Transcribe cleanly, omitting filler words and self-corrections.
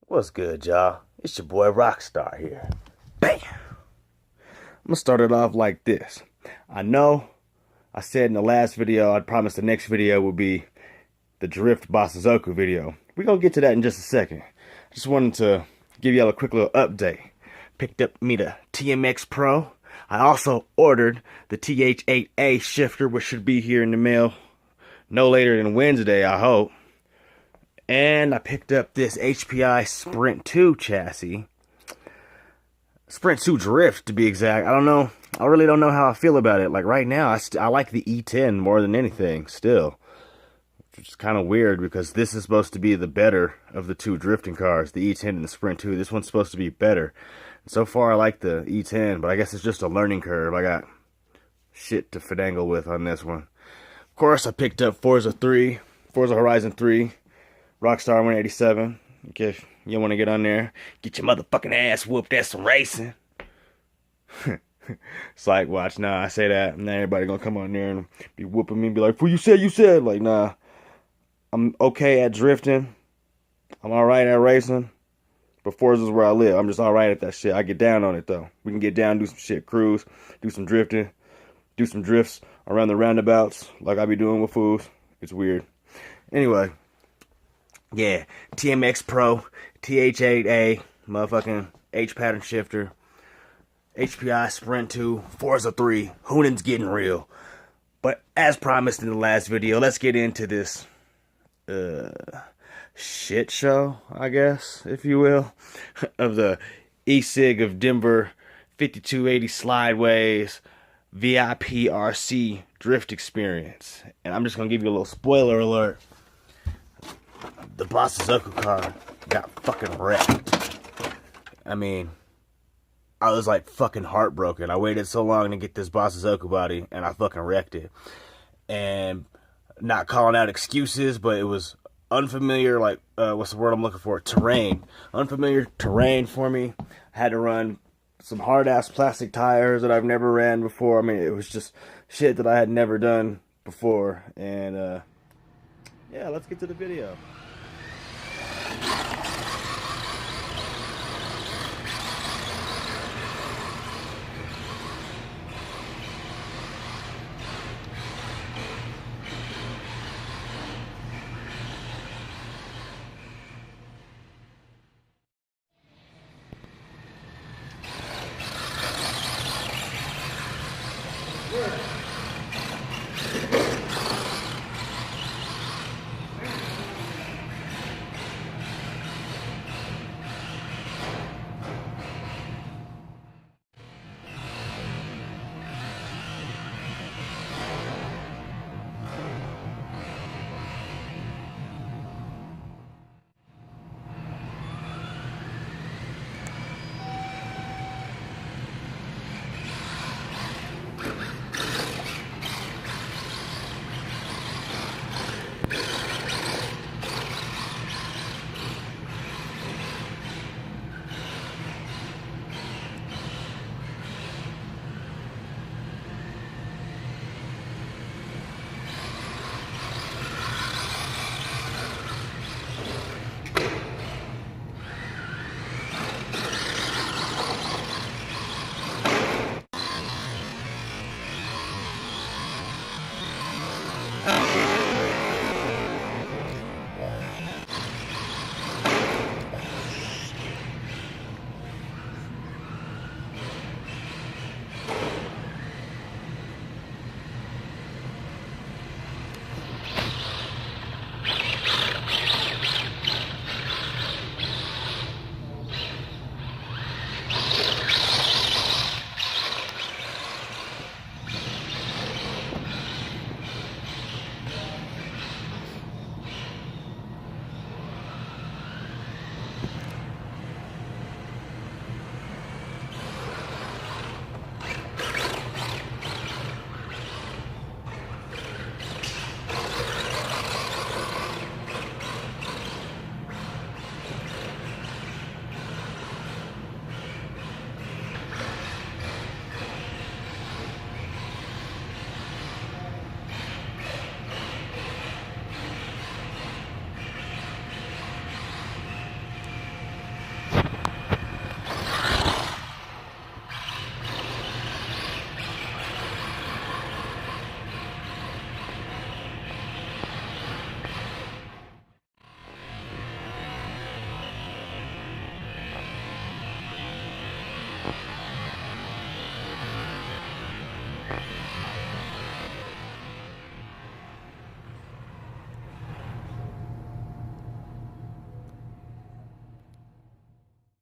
What's good, y'all? It's your boy Rockstar here. Bam! I'm gonna start it off like this. I know I said in the last video I'd promise the next video would be the Drift Bosozoku video. We're gonna get to that in just a second. Just wanted to give y'all a quick little update. Picked up me the TMX Pro. I also ordered the TH8A shifter, which should be here in the mail no later than Wednesday, I hope. And I picked up this HPI Sprint 2 chassis. Sprint 2 Drift, to be exact. I don't know. I really don't know how I feel about it. Like, right now, I like the E10 more than anything, still. Which is kind of weird, because this is supposed to be the better of the two drifting cars. The E10 and the Sprint 2. This one's supposed to be better. And so far, I like the E10, but I guess it's just a learning curve. I got shit to finagle with on this one. Of course, I picked up Forza Horizon 3. Rockstar 187, in case you want to get on there, get your motherfucking ass whooped at some racing. It's like, watch, nah, I say that, and then everybody gonna come on there and be whooping me and be like, "Well, you said. Like, nah, I'm okay at drifting. I'm alright at racing. But Forza's where I live. I'm just alright at that shit. I get down on it, though. We can get down, do some shit, cruise, do some drifting, do some drifts around the roundabouts, like I be doing with fools. It's weird. Anyway. Yeah, TMX Pro, TH8A, motherfucking H pattern shifter, HPI Sprint 2, Forza 3, Hoonen's getting real. But as promised in the last video, let's get into this shit show, I guess, if you will, of the E-Sig of Denver 5280 Slideways VIP RC drift experience. And I'm just gonna give you a little spoiler alert. The Bosozoku car got fucking wrecked. I mean, I was like fucking heartbroken. I waited so long to get this Bosozoku body, and I fucking wrecked it. And not calling out excuses, but it was unfamiliar, like, what's the word I'm looking for? Terrain. Unfamiliar terrain for me. I had to run some hard-ass plastic tires that I've never ran before. I mean, it was just shit that I had never done before. And, yeah, let's get to the video.